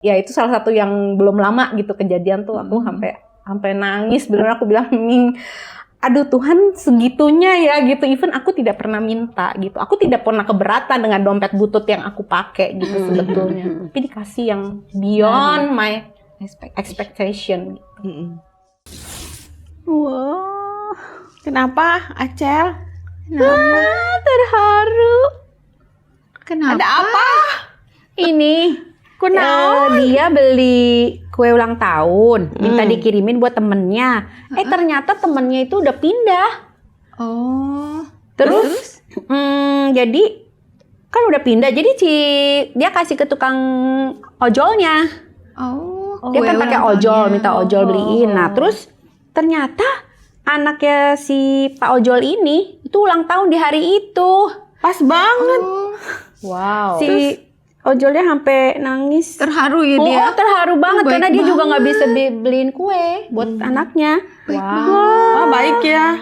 Ya itu salah satu yang belum lama gitu kejadian tuh aku sampai nangis, bener aku bilang, Ming, aduh Tuhan segitunya ya gitu, even aku tidak pernah minta gitu, aku tidak pernah keberatan dengan dompet butut yang aku pakai gitu sebetulnya, tapi dikasih yang beyond my expectation gitu. Wow, kenapa Acel? Terharu. Kenapa? Ada apa? Ini dia beli kue ulang tahun, minta dikirimin buat temennya. Ternyata temennya itu udah pindah. Oh. Terus? Jadi kan udah pindah. Jadi dia kasih ke tukang ojolnya. Dia kan pakai ojol, minta ojol beliin. Nah, terus ternyata anaknya si Pak Ojol ini itu ulang tahun di hari itu. Pas banget. Wow. Si ojolnya sampai nangis. Terharu ya dia. Terharu banget karena dia juga nggak bisa beliin kue buat anaknya. Wow. Baik ya.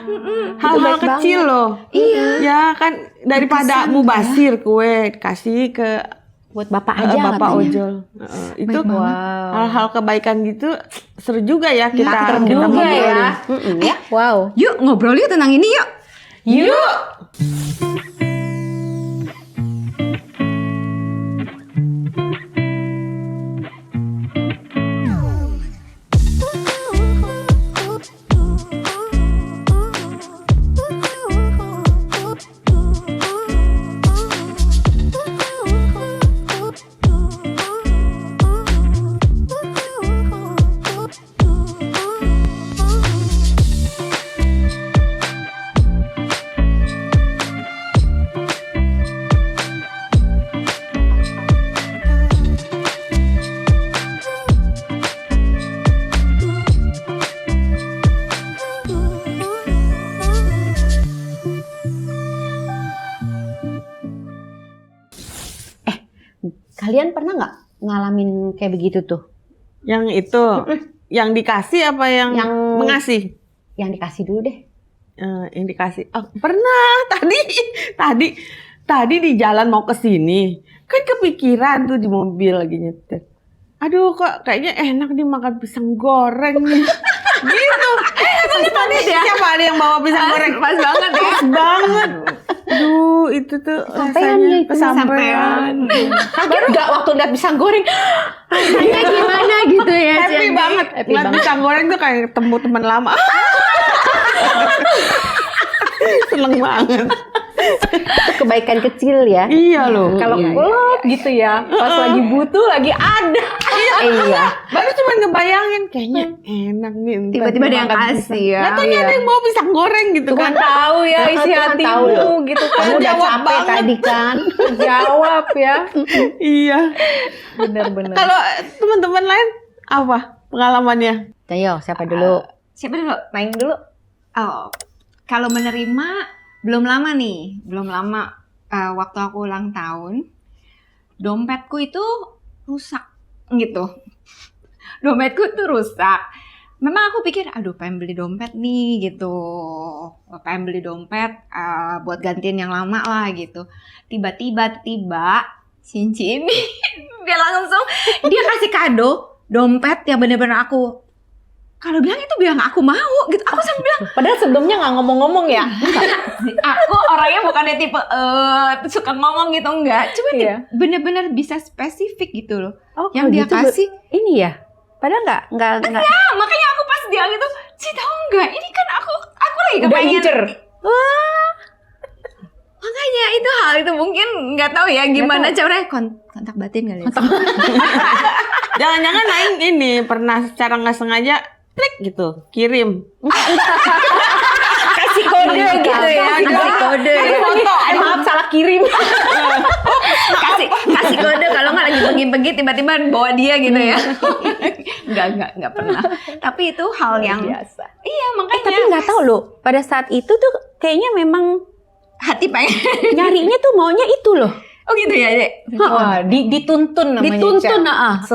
Hal-hal kecil loh. Iya. Ya kan daripada mubazir kue kasih ke buat bapak aja. Bapak ojol. Itu hal-hal kebaikan gitu seru juga ya kita ngobrolin. Ya. Wow. Yuk ngobrol yuk tentang ini yuk. Yuk. Kalian pernah nggak ngalamin kayak begitu tuh? Yang itu, yang dikasih apa yang mengasih? Yang dikasih dulu deh. Yang dikasih. Pernah tadi di jalan mau ke sini, kan kepikiran tuh di mobil lagi nyetir. Aduh kok kayaknya enak nih makan pisang goreng nih. Gitu. Tadi siapa ada yang bawa pisang goreng? Pas banget ya. Pas banget. Aduh, itu tuh rasanya kesampean. Baru nggak waktu lihat pisang goreng, rasanya gimana gitu ya? Happy banget. Lihat pisang goreng tuh kayak ketemu teman lama. Seneng banget. Itu kebaikan kecil ya. Iya loh. Kalau klop gitu ya, pas lagi butuh lagi ada. Iya. Baru cuma ngebayangin kayaknya enak nih. Tiba-tiba ada yang kasih ya. Nggak taunya ada yang bawa pisang goreng gitu kan. Tahu ya isi hatimu gitu kan. Kamu udah capek tadi kan. Jawab ya. Iya. Benar-benar. Kalau teman-teman lain apa pengalamannya? Ayo, siapa dulu? Siapa dulu? Main dulu. Kalau menerima belum lama waktu aku ulang tahun, dompetku itu rusak gitu. Dompetku itu rusak. Memang aku pikir, aduh pengen beli dompet nih gitu. Pengen beli dompet buat gantiin yang lama lah gitu. Tiba-tiba cincin ini dia kasih kado dompet yang bener-bener aku. Kalau bilang itu bilang aku mau gitu. Aku sampai bilang. Padahal sebelumnya nggak ngomong-ngomong ya. Aku orangnya bukannya tipe suka ngomong gitu, enggak. Cuma bener-bener bisa spesifik gitu loh. Yang dia gitu kasih. Ini ya. Padahal nggak. Enggak, makanya aku pas dia gitu, Ci tahu nggak? Ini kan aku lagi kepengen. Wah. Makanya itu hal itu mungkin nggak tahu ya gimana caranya kontak batin kali ya. Jangan-jangan lain ini pernah secara nggak sengaja klik gitu, kirim. Kasih kode gitu ya. Kasih kode. Foto, maaf salah kirim. kasih kode kalau nggak lagi pergi-pergi tiba-tiba bawa dia gitu ya. Enggak pernah. Tapi itu hal yang biasa. Iya, makanya. Tapi nggak tahu loh, pada saat itu tuh kayaknya memang hati pengen nyarinya tuh maunya itu loh. Oh gitu ya, Dek? Dituntun namanya. Dituntun,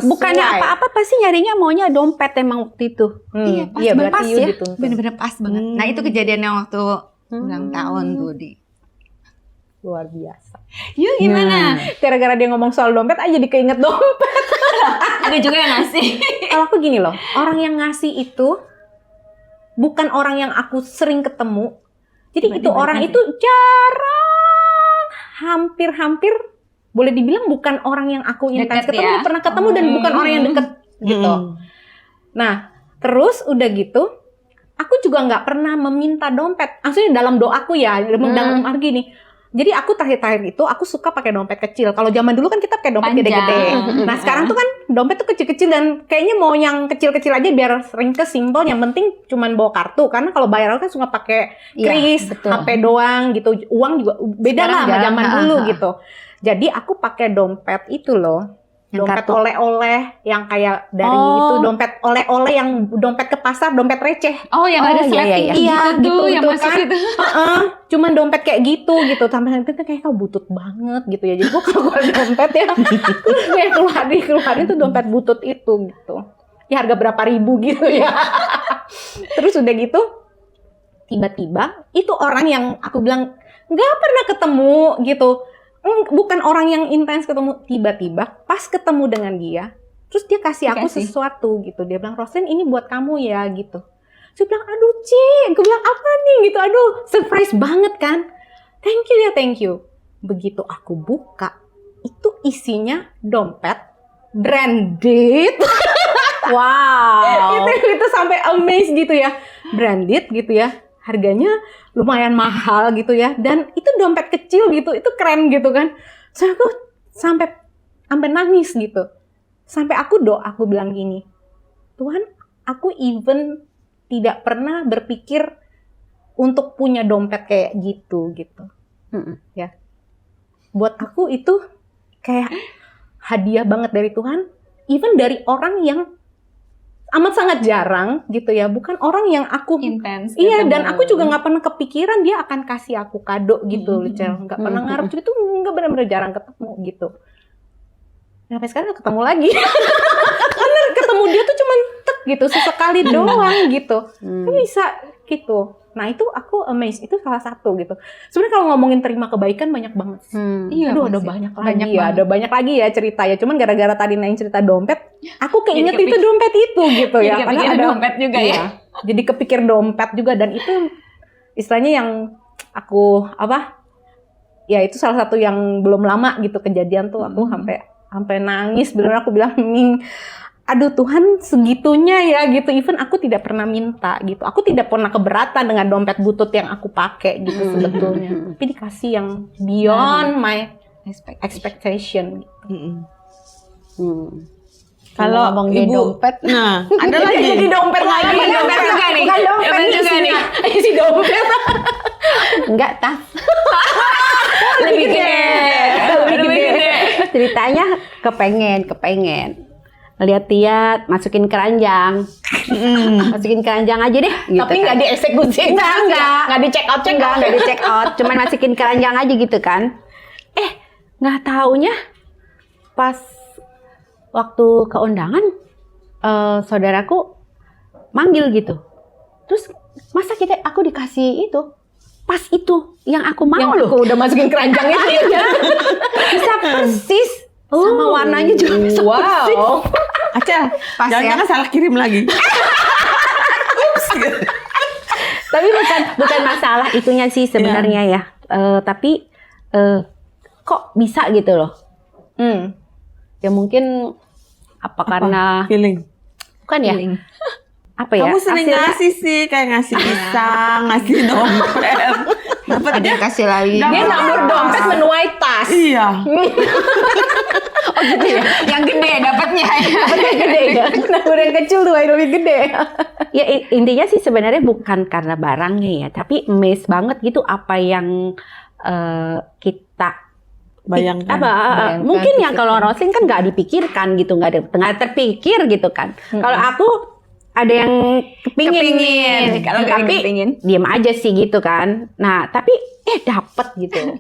bukannya apa-apa pasti nyarinya maunya dompet emang waktu itu. Iya, pas ya. Bener-bener pas banget. Nah, itu kejadiannya waktu ulang tahun tuh luar biasa. Yuk gimana? Gara-gara dia ngomong soal dompet aja jadi keinget dompet. Ada juga yang ngasih. Kalau aku gini loh, orang yang ngasih itu bukan orang yang aku sering ketemu. Jadi Berarti itu orang banyak itu jarang, hampir boleh dibilang bukan orang yang aku intens Deket ketemu, ya? pernah ketemu dan bukan orang yang deket gitu. Nah, terus udah gitu, aku juga nggak pernah meminta dompet. Maksudnya dalam doaku ya, dalam arti gini. Jadi aku terakhir itu aku suka pakai dompet kecil. Kalau zaman dulu kan kita pakai dompet Panjang. gede-gede. Nah sekarang tuh kan dompet tuh kecil-kecil dan kayaknya mau yang kecil-kecil aja biar ringkes simpel. Yang penting cuman bawa kartu. Karena kalau bayar kan suka pakai kris, betul. HP doang gitu. Uang juga beda Sekarang lah sama jarang, zaman dulu gitu. Jadi aku pakai dompet itu loh. Yang Dompet kartu. oleh-oleh yang kayak dari Oh. itu dompet oleh-oleh yang dompet ke pasar, dompet receh. Oh, yang ada iya, slapping iya. gitu Iya, tuh, gitu, yang itu masuk kan. itu. Cuman dompet kayak gitu sampai itu kayak kau butut banget gitu ya. Jadi gua kalau keluar dompet ya, terus kayak keluarin tuh dompet butut itu gitu. Ya harga berapa ribu gitu ya. Terus udah gitu, tiba-tiba itu orang yang aku bilang nggak pernah ketemu gitu. Bukan orang yang intens ketemu, tiba-tiba pas ketemu dengan dia, terus dia kasih aku Dikasih. sesuatu gitu. Dia bilang, "Roslyn, ini buat kamu ya," gitu. Saya bilang, "Aduh, Ci," gue bilang, "apa nih?" gitu. Aduh, surprise banget kan. Thank you ya, thank you. Begitu aku buka, itu isinya dompet branded. Wow. itu sampai amazed gitu ya. Branded gitu ya. Harganya lumayan mahal gitu ya. Dan itu dompet kecil gitu. Itu keren gitu kan. So aku sampai nangis gitu. Sampai aku bilang gini, "Tuhan, aku even tidak pernah berpikir untuk punya dompet kayak gitu." Ya. Buat aku itu kayak hadiah banget dari Tuhan. Even dari orang yang amat sangat jarang gitu ya, bukan orang yang aku Intens. iya, ketemu. dan aku juga nggak pernah kepikiran dia akan kasih aku kado gitu loh, Cel. Nggak pernah ngarep itu, nggak benar-benar jarang ketemu gitu. Sampai sekarang nggak ketemu lagi. Karena ketemu dia tuh cuman tek gitu, sesekali doang gitu. Kok bisa gitu. Nah itu aku amazed, itu salah satu gitu. Sebenarnya kalau ngomongin terima kebaikan banyak banget. Iya, Aduh, ada pasti. banyak lagi Banyak ya, banget. ada banyak lagi ya cerita ya. Cuman gara-gara tadi Nain cerita dompet, aku keinget Jadi itu dompet itu gitu Jadi ya. kepikiran dompet juga ya. Iya. Jadi kepikir dompet juga, dan itu istilahnya yang aku ya itu salah satu yang belum lama gitu kejadian tuh aku sampai nangis. Bener aku bilang, "Ming, aduh Tuhan segitunya ya gitu. Even aku tidak pernah minta gitu. Aku tidak pernah keberatan dengan dompet butut yang aku pakai gitu sebetulnya. Tapi dikasih yang beyond my expectation." Kalau Ngomong dia ibu, dompet. nah ada lagi. Jadi dompet lagi. Bukan dompet juga nih. Bukan dompet, Dompet juga isinya. nih. Isi dompet. Enggak, tas. Lebih gede. Lebih gede. Ceritanya kepengen. Lihat-lihat, masukin keranjang. Masukin keranjang aja deh. Gitu Tapi kan. nggak dieksekusi. Nggak di check out. Nggak di check out. Cuman masukin keranjang aja gitu kan. Nggak taunya pas waktu ke undangan, saudaraku manggil gitu. Terus masa aku dikasih itu? Pas itu yang aku mau Yang loh. aku udah masukin keranjang itu ya. Bisa persis. Sama warnanya juga bisa persis. Wow. Acel, Pas ya. jangan salah kirim lagi. Tapi bukan masalah itunya sih sebenarnya ya. Tapi kok bisa gitu loh. Ya mungkin karena Feeling. bukan ya. Feeling. Apa ya? Kamu sering hasilnya- ngasih sih, kayak ngasih pisang, ngasih dompet. Dapat Ada yang kasih lagi. Dapat. Dia nabur dompet menuai tas. Iya. Oh gitu ya. Yang gede dapatnya. Gede ya. Nabur yang kecil tuh yang lebih gede. Ya intinya sih sebenarnya bukan karena barangnya ya, tapi amazed banget gitu apa yang kita Bayangkan. Bayangkan, mungkin ya pikirkan. kalau Roslyn kan nggak dipikirkan gitu, nggak terpikir gitu kan. Kalau aku ada yang kepingin. Kalau nggak tapi kepingin. diam aja sih gitu kan. Nah tapi dapet gitu.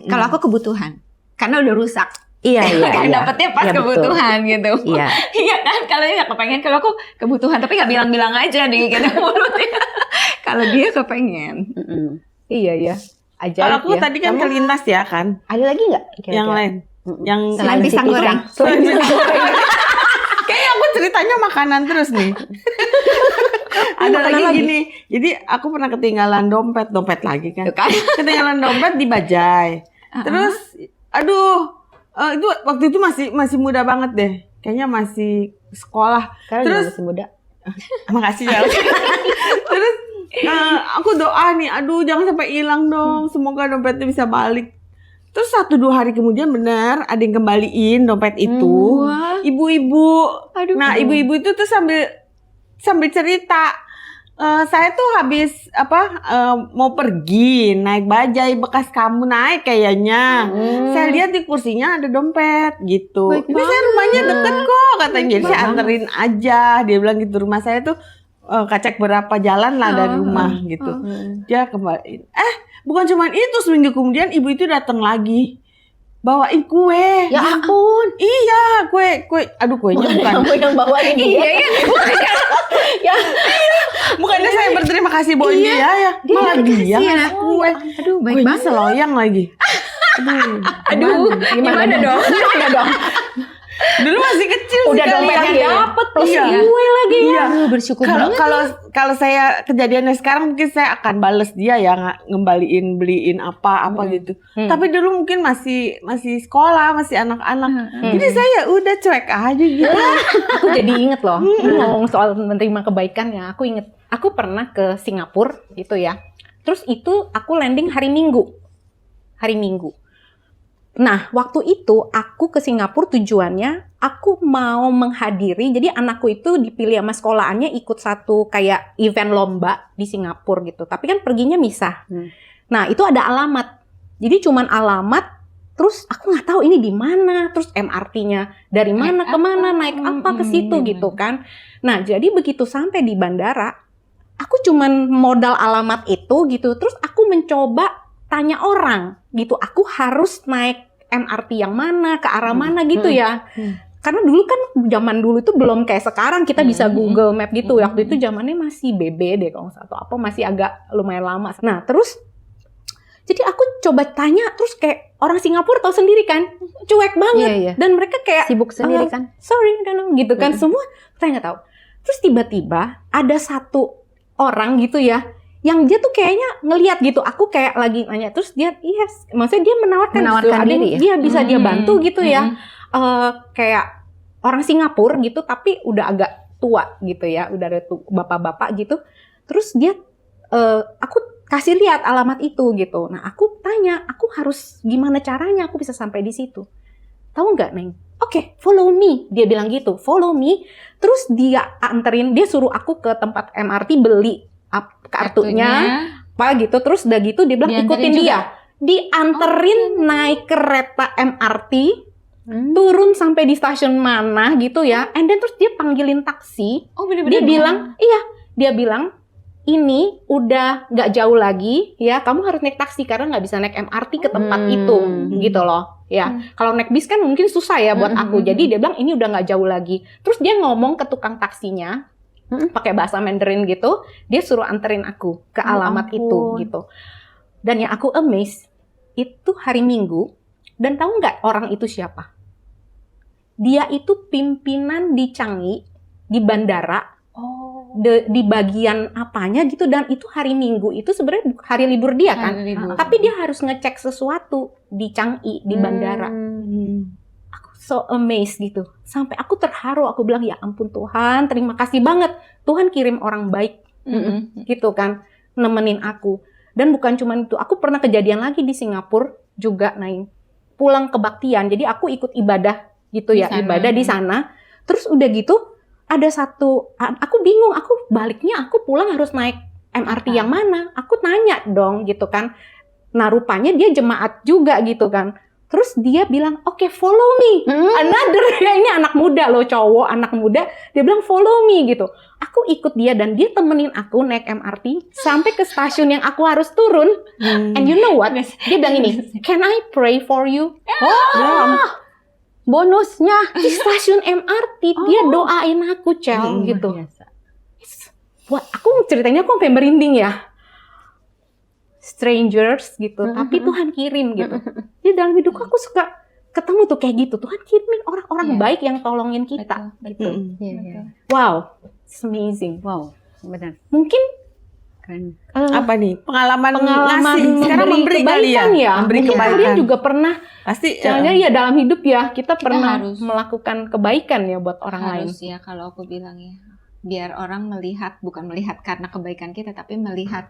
Kalau aku kebutuhan. Karena udah rusak. Iya. Kan dapetnya pas Iya, betul. kebutuhan gitu. Iya. Iya kan, kalau dia nggak kepengen, kalau aku kebutuhan tapi nggak bilang-bilang aja di gitu mulutnya. Kalau dia kepengen. Mm-mm. Iya ya. ajaib Kalau aku ya. tadi kan Kamu kelintas ya kan. Ada lagi nggak? kira-kira? Yang lain. Yang Selain nasi pisang goreng. Selain pisang goreng. Kayaknya aku ceritanya makanan terus nih. Ada makanan lagi lagi. gini. Jadi aku pernah ketinggalan dompet lagi kan. Tuh kan. Ketinggalan dompet di Bajai. Terus aduh, itu waktu itu masih muda banget deh. Kayaknya masih sekolah. Sekarang Terus- juga masih muda. Makasih ya. Terus aku doa nih, aduh jangan sampai hilang dong. Semoga dompetnya bisa balik. Terus 1-2 hari kemudian benar ada yang kembaliin dompet itu. Wah. Ibu-ibu. Aduh. Nah, ibu-ibu itu tuh sambil cerita. Saya tuh habis mau pergi naik bajai bekas kamu naik kayaknya. Saya lihat di kursinya ada dompet gitu. Baik Ini saya rumahnya deket kok katanya. Jadi saya anterin aja. Dia bilang gitu rumah saya tuh kacak berapa jalan lah dari rumah gitu. Dia kembaliin. Bukan cuma itu, seminggu kemudian ibu itu datang lagi. Bawain kue. Ya ampun. Iya, kue. Aduh, kuenya bukan. Kamu yang bawain dia. Iya. Bukannya saya berterima kasih bawain dia ya. Malah dia ngasih kue. Aduh, baik Kuenya banget. seloyang lagi. Aduh, gimana dong? Gimana dong? Dulu masih kecil Udah sekali dompetnya ya. dapet plus Iya. kue lagi. Iya. Aduh, bersyukur Kalau banget. kalau saya kejadiannya sekarang mungkin saya akan bales dia ya ngembaliin beliin apa gitu. Tapi dulu mungkin masih sekolah, masih anak-anak. Jadi saya udah cuek aja gitu. Aku jadi inget loh, ini ngomong soal menerima kebaikan ya. Aku inget, aku pernah ke Singapura gitu ya. Terus itu aku landing hari Minggu. Nah, waktu itu aku ke Singapura tujuannya aku mau menghadiri. Jadi anakku itu dipilih sama sekolahannya ikut satu kayak event lomba di Singapura gitu. Tapi kan perginya misah. Nah, itu ada alamat. Jadi cuman alamat. Terus aku nggak tahu ini di mana. Terus MRT-nya dari mana ke mana, naik apa ke situ gitu kan. Nah, jadi begitu sampai di bandara, aku cuman modal alamat itu gitu. Terus aku mencoba tanya orang gitu, aku harus naik MRT yang mana, ke arah mana gitu ya. Karena dulu kan zaman dulu itu belum kayak sekarang kita bisa Google Map gitu. Waktu itu zamannya masih BB deh kalau nggak salah, atau apa masih agak lumayan lama. Nah terus jadi aku coba tanya, terus kayak orang Singapura tahu sendiri kan, cuek banget. Iya. Dan mereka kayak Sibuk sendiri kan. sorry, gitu kan, semua saya nggak tahu. Terus tiba-tiba ada satu orang gitu ya, yang dia tuh kayaknya ngelihat gitu, aku kayak lagi nanya, terus dia, maksudnya dia menawarkan gitu, ada diri yang ya? dia bisa dia bantu gitu ya, kayak orang Singapura gitu, tapi udah agak tua gitu ya, udah ada bapak-bapak gitu, terus dia, aku kasih lihat alamat itu gitu, nah aku tanya, aku harus gimana caranya aku bisa sampai di situ, tahu nggak Neng? Oke, follow me, dia bilang gitu, follow me, terus dia anterin, dia suruh aku ke tempat MRT beli kartunya apa gitu, terus udah gitu dia bilang Dianterin ikutin juga? dia, dianterin naik kereta MRT, turun sampai di stasiun mana gitu ya, and then terus dia panggilin taksi, Oh, bener-bener. dia bilang, dia bilang ini udah nggak jauh lagi ya, kamu harus naik taksi karena nggak bisa naik MRT ke tempat itu gitu loh ya. Kalau naik bis kan mungkin susah ya buat aku, jadi dia bilang ini udah nggak jauh lagi. Terus dia ngomong ke tukang taksinya pakai bahasa Mandarin gitu, dia suruh anterin aku ke alamat itu gitu. Dan yang aku amazed, itu hari Minggu, dan tahu nggak orang itu siapa? Dia itu pimpinan di Changi, di bandara, di bagian apanya gitu, dan itu hari Minggu, itu sebenarnya hari libur dia kan, Hari libur. tapi dia harus ngecek sesuatu di Changi, di bandara. So amazed gitu, sampai aku terharu, aku bilang ya ampun Tuhan, terima kasih banget Tuhan kirim orang baik gitu kan, nemenin aku. Dan bukan cuma itu, aku pernah kejadian lagi di Singapura juga, Naing, pulang kebaktian, jadi aku ikut ibadah gitu ya, ibadah di sana. Terus udah gitu ada satu, aku bingung, aku baliknya aku pulang harus naik MRT yang mana, aku tanya dong gitu kan. Nah rupanya dia jemaat juga gitu kan. Terus dia bilang, oke, follow me. Another, ya ini anak muda loh, cowok, anak muda. Dia bilang, follow me gitu. Aku ikut dia dan dia temenin aku naik MRT sampai ke stasiun yang aku harus turun. And you know what? Dia bilang ini, can I pray for you? Bonusnya. Di stasiun MRT, dia doain aku, Cel, gitu. Wah, aku ceritanya aku sampai merinding ya. strangers gitu, tapi Tuhan kirim gitu. Jadi dalam hidupku aku suka ketemu tuh kayak gitu, Tuhan kirimin orang-orang Iya. baik yang tolongin kita gitu. Iya. Wow, it's amazing. Wow, benar. Mungkin Keren. Apa nih? Pengalaman pengalaman ngasih. Sekarang memberi kali ya. kebaikan ya. Memberi Mungkin kebaikan. kalian juga pernah, Pasti jangan ya dalam hidup ya kita pernah harus. melakukan kebaikan ya buat orang lain. Harus ya kalau aku bilang ya. Biar orang melihat, bukan melihat karena kebaikan kita, tapi melihat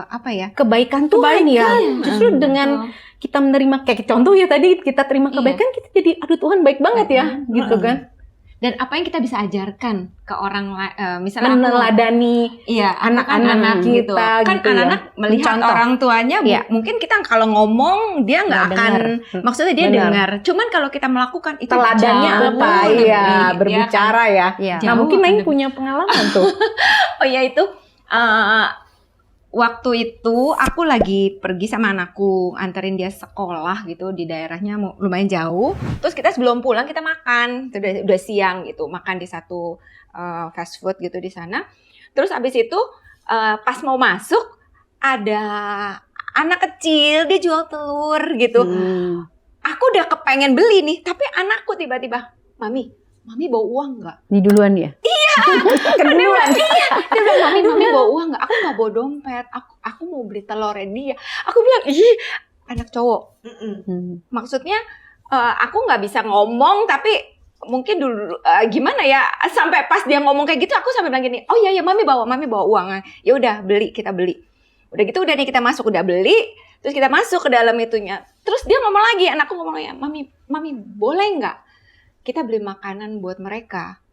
apa ya? Kebaikan Tuhan ya. Justru dengan kita menerima kayak contoh ya tadi kita terima Iya. kebaikan kita jadi aduh Tuhan baik banget ya gitu kan. Dan apa yang kita bisa ajarkan ke orang misalnya aku Meneladani iya, anak-anak anak kita gitu. Kan gitu ya. anak-anak melihat Mencontoh. orang tuanya Iya. mungkin kita kalau ngomong dia nggak Nggak akan dengar. maksudnya dia Benar. dengar. Cuman kalau kita melakukan itu Teladannya jauh apa lebih, ya kan? berbicara ya. Iya. Nah Jauh mungkin akan Naing lebih. punya pengalaman tuh. Oh ya itu waktu itu aku lagi pergi sama anakku anterin dia sekolah gitu di daerahnya lumayan jauh. Terus kita sebelum pulang kita makan, itu udah siang gitu, makan di satu fast food gitu di sana. Terus abis itu pas mau masuk ada anak kecil dia jual telur gitu. Aku udah kepengen beli nih, tapi anakku tiba-tiba, Mami bawa uang nggak? Ini duluan ya? Keduluan. Dia bilang, Mami bawa uang nggak? Aku nggak bawa dompet. Aku mau beli telurnya dia. Aku bilang, ih, anak cowok. Maksudnya, aku nggak bisa ngomong, tapi mungkin dulu gimana ya? Sampai pas dia ngomong kayak gitu, aku sampai bilang gini, oh iya, Mami bawa uang. Ya udah, kita beli. Udah gitu, udah nih kita masuk, udah beli. Terus kita masuk ke dalam itunya. Terus dia ngomong lagi, anakku ngomong lagi, Mami boleh nggak kita beli makanan buat mereka?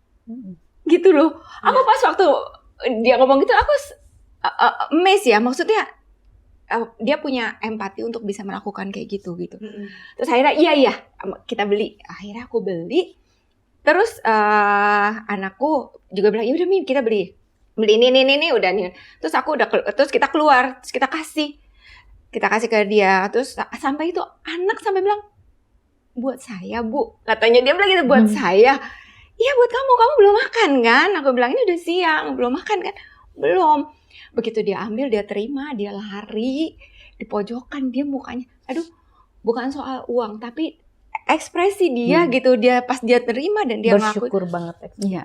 Gitu loh. Aku pas waktu dia ngomong gitu aku amazed ya, maksudnya dia punya empati untuk bisa melakukan kayak gitu. Terus akhirnya iya kita beli. Akhirnya aku beli. Terus anakku juga bilang, "Ya udah Mim, kita beli ini udah nih." Terus terus kita keluar, terus kita kasih ke dia. Terus sampai itu anak sampai bilang, "Buat saya, Bu." Katanya dia bilang gitu, "Buat saya." "Iya, buat kamu belum makan kan?" Aku bilang, "Ini udah siang, belum makan kan?" "Belum." Begitu dia ambil, dia terima, dia lari di pojokan, dia mukanya, aduh, bukan soal uang, tapi ekspresi dia gitu, dia pas dia terima dan dia ngaku, Bersyukur banget. Iya.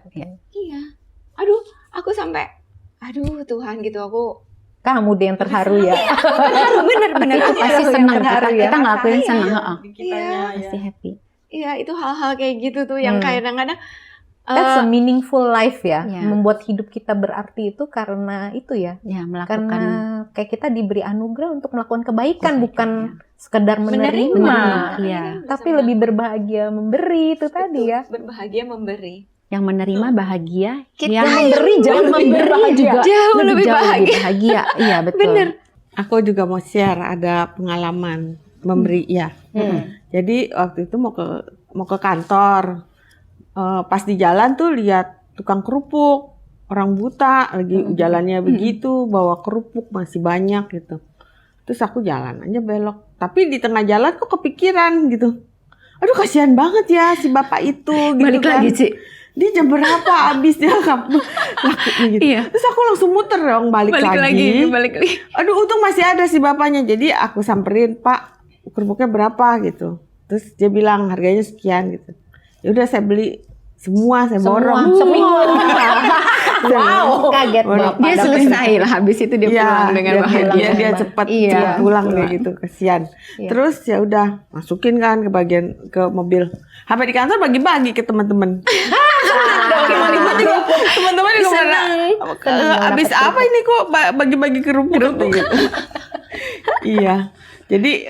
iya, aduh, aku sampai, aduh Tuhan gitu, aku Kamu deh yang terharu ya. bener Itu pasti senang terharu ya. kita ngelakuin senang. Kitanya Pasti happy. iya itu hal-hal kayak gitu tuh yang kadang-kadang That's a meaningful life ya. Iya. Membuat hidup kita berarti itu karena itu ya. Ya, melakukan Karena kayak kita diberi anugerah untuk melakukan kebaikan, bukan sekedar menerima. menerima. Iya. Tapi lebih berbahagia memberi itu tadi ya. berbahagia memberi. yang menerima bahagia, Kita yang memberi jauh lebih bahagia. Jauh lebih bahagia. bahagia. Iya, betul. Bener. Aku juga mau share ada pengalaman memberi ya. Jadi waktu itu mau ke kantor, pas di jalan tuh lihat tukang kerupuk, orang buta lagi jalannya begitu, bawa kerupuk masih banyak gitu. Terus aku jalan aja belok, tapi di tengah jalan kok kepikiran gitu. Aduh kasihan banget ya si bapak itu. Gitu Balik kan. lagi, Ci. Dia jam berapa habisnya lakunya gitu. Iya. Terus aku langsung muter dong balik lagi. balik lagi. Aduh untung masih ada si bapaknya. Jadi aku samperin, "Pak, kerupuknya berapa?" gitu. Terus dia bilang harganya sekian gitu. Ya udah saya beli semua, saya borong. Seminggu. Wow, kaget Borong. Bapak. Dia selesai lah, habis itu dia Iya, pulang dengan dia bahagia. pulang, dia cepat pulang deh gitu, kasihan. Terus ya udah masukin kan ke bagian ke mobil. Sampai di kantor bagi-bagi ke teman-teman. Teman-teman juga pada habis apa ini kok bagi-bagi kerupuk gitu. Iya. Jadi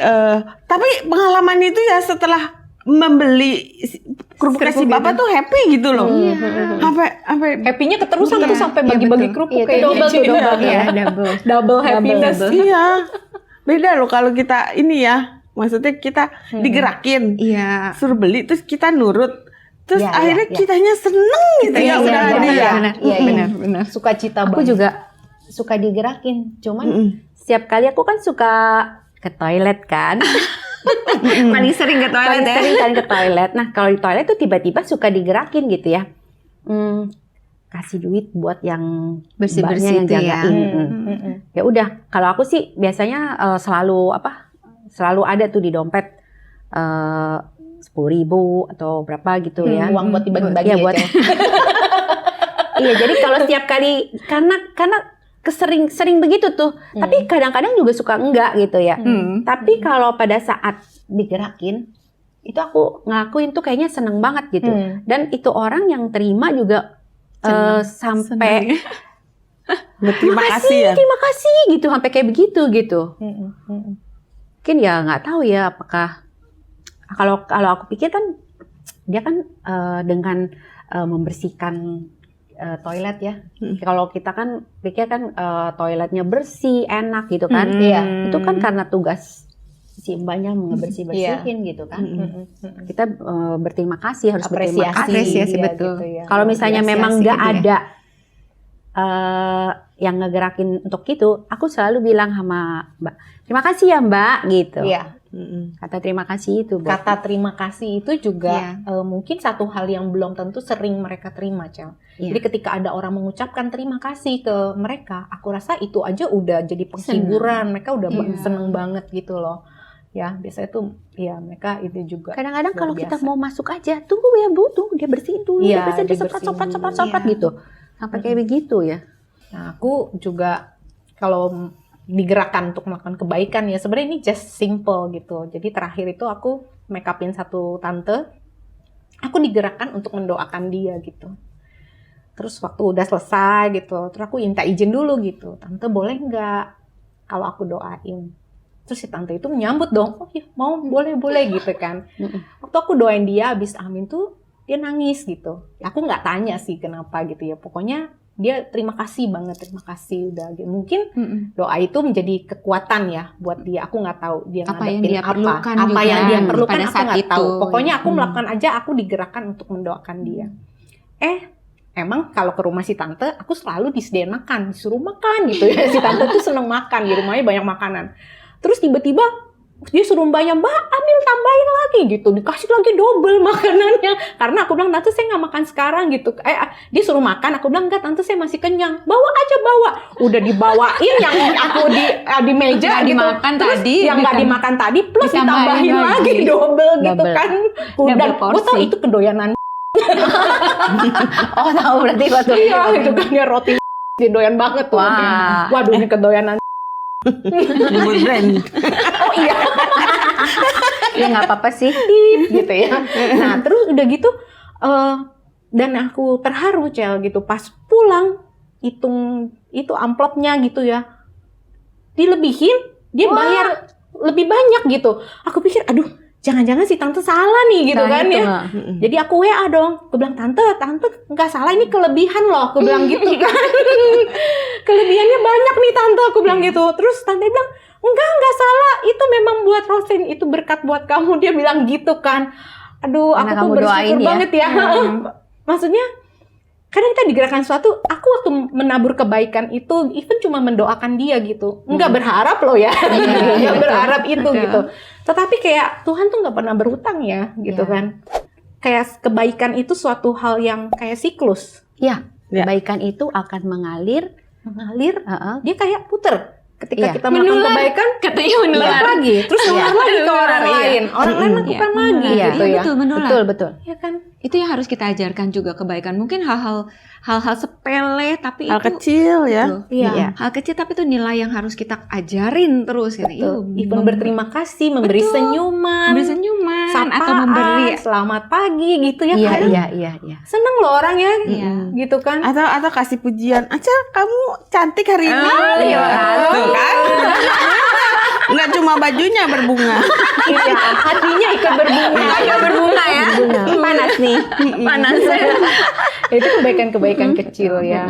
tapi pengalaman itu ya setelah membeli kerupuknya si bapak tuh happy gitu loh. Sampai Happy-nya keterusan tuh sampai bagi-bagi kerupuk kayak double tuh, gitu. double. Iya, double. Double happiness. iya. Beda loh kalau kita ini ya. Maksudnya kita digerakin. Iya. Suruh beli terus kita nurut. Terus Iya, akhirnya iya. kitanya seneng gitu ya udah ada ya. Iya, benar. Suka cita Aku banget. juga suka digerakin. Cuman setiap kali aku kan suka ke toilet kan. Paling sering ke toilet Paling ya. sering kan ke toilet. Nah, kalau di toilet tuh tiba-tiba suka digerakin gitu ya. kasih duit buat yang Bersih-bersih mbaknya yang itu ya. jagain. Ya udah, kalau aku sih biasanya selalu ada tuh di dompet 10.000 atau berapa gitu ya. Uang buat dibagi-bagi Iya, ya, buat. Cel. Iya, jadi kalau setiap kali karena sering begitu tuh. Tapi kadang-kadang juga suka enggak gitu ya. Tapi kalau pada saat digerakin itu aku ngelakuin tuh kayaknya seneng banget gitu. Dan itu orang yang terima juga sampai Berterima kasih ya. terima kasih gitu, sampai kayak begitu gitu. Mungkin ya nggak tahu ya apakah kalau aku pikir kan dia kan dengan membersihkan toilet ya. Kalau kita kan pikir kan toiletnya bersih, enak gitu kan. Itu kan karena tugas si mbaknya ngebersih-bersihin gitu kan. Kita berterima kasih, harus berterima kasih. Apresiasi, Iya, betul. gitu ya. Kalau misalnya memang nggak gitu ya. ada yang ngegerakin untuk itu, aku selalu bilang sama Mbak, terima kasih ya Mbak gitu. Iya. Kata terima kasih itu. buat- Kata terima kasih itu juga mungkin satu hal yang belum tentu sering mereka terima, Cel. Iya. Jadi ketika ada orang mengucapkan terima kasih ke mereka, aku rasa itu aja udah jadi penghiburan. Mereka udah seneng banget gitu loh. Ya, biasanya tuh ya mereka itu juga. Kadang-kadang luar kalau kita biasa. mau masuk aja, tunggu ya Bu, tunggu dia bersihin dulu, Iya, dia bersihin, dia dibersihin soprat dulu. gitu. Sampai kayak begitu ya. Nah, aku juga kalau digerakkan untuk melakukan kebaikan ya sebenarnya ini just simple gitu. Jadi terakhir itu aku make upin satu tante, aku digerakkan untuk mendoakan dia gitu. Terus waktu udah selesai gitu, terus aku minta izin dulu gitu, tante boleh nggak kalau aku doain? Terus si tante itu menyambut dong, oh ya mau boleh gitu kan. Waktu aku doain dia habis amin tuh dia nangis gitu. Aku nggak tanya sih kenapa gitu ya, pokoknya dia terima kasih banget, terima kasih udah gitu. Mungkin doa itu menjadi kekuatan ya buat dia. Aku nggak tahu dia Apa yang ngadepin dia perlukan apa juga yang dia perlukan pada aku saat nggak tahu. itu. Pokoknya aku melakukan aja, aku digerakkan untuk mendoakan dia. Emang kalau ke rumah si tante, aku selalu disediain makan, disuruh makan gitu ya. Si tante tuh seneng makan, di rumahnya banyak makanan. Terus tiba-tiba dia suruh mbaknya, Mbak Amin tambahin lagi gitu, dikasih lagi double makanannya. Karena aku bilang, tante saya nggak makan sekarang gitu. Dia suruh makan, aku bilang enggak tante saya masih kenyang. Bawa aja bawa. Udah dibawain yang aku di meja Nggak gitu. dimakan Terus tadi, yang nggak dimakan tadi plus ditambahin ditambahin lagi lagi. double gitu Double. kan. Double Dan gue tau porsi. itu kedoyanan. Oh tahu berarti waktu Iya itu kan dia roti dia doyan banget tuh. Wah. Waduh ini kedoyanan. Nyebut brand. Oh iya. Ya nggak apa-apa sih. Gitu ya. Nah terus udah gitu dan aku terharu Cel gitu pas pulang hitung itu amplopnya gitu ya dilebihin dia bayar lebih banyak gitu. Aku pikir aduh jangan-jangan si tante salah nih gitu kan ya. Jadi aku WA dong. Aku bilang tante nggak salah ini kelebihan loh. Aku bilang gitu kan. Kelebihannya banyak nih tante. Aku bilang gitu. Terus tante bilang enggak salah. Itu memang buat Rosin. Itu berkat buat kamu. Dia bilang gitu kan. Aduh Karena aku tuh kamu bersyukur doain ya. banget ya. Maksudnya kadang kita digerakkan sesuatu, aku waktu menabur kebaikan itu, even cuma mendoakan dia gitu. Enggak berharap loh ya. Enggak berharap itu gitu. Tetapi kayak Tuhan tuh nggak pernah berhutang ya gitu kan. Kayak kebaikan itu suatu hal yang kayak siklus. Ya, Ya. kebaikan itu akan mengalir. Dia kayak puter. Ketika Iya. kita melakukan Menular. kebaikan, Katanya balik menular. lagi. Terus menular lagi ke orang Iya. lain. Orang lain lakukan lagi Iya. gitu ya. Betul, menular. Betul. Ya kan? Itu yang harus kita ajarkan juga kebaikan. Mungkin hal-hal sepele tapi Hal itu kecil ya. Betul. Iya. Hal kecil tapi itu nilai yang harus kita ajarin terus gitu. Betul. Even berterima kasih, memberi Betul. senyuman, memberi senyuman sapaan, atau memberi selamat pagi gitu ya. Iya, Kadang iya. seneng loh orang ya. Iya. Gitu kan. Atau kasih pujian. Aca kamu cantik hari ini. terima kasih. Tuh kan. Nggak cuma bajunya berbunga. Iya, hatinya ikut berbunga. Agak berbunga ya. Panas nih. Panas. Itu kebaikan-kebaikan kecil ya.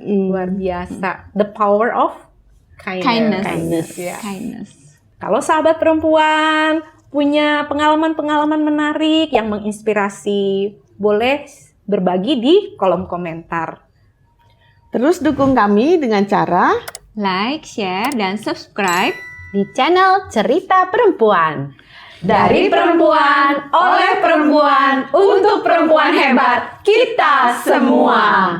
Luar biasa. The power of kindness. Ya. Kindness. Kalau sahabat perempuan punya pengalaman-pengalaman menarik yang menginspirasi, boleh berbagi di kolom komentar. Terus dukung kami dengan cara Like, share, dan subscribe. Di channel Cerita Perempuan. Dari perempuan, oleh perempuan, untuk perempuan hebat, kita semua.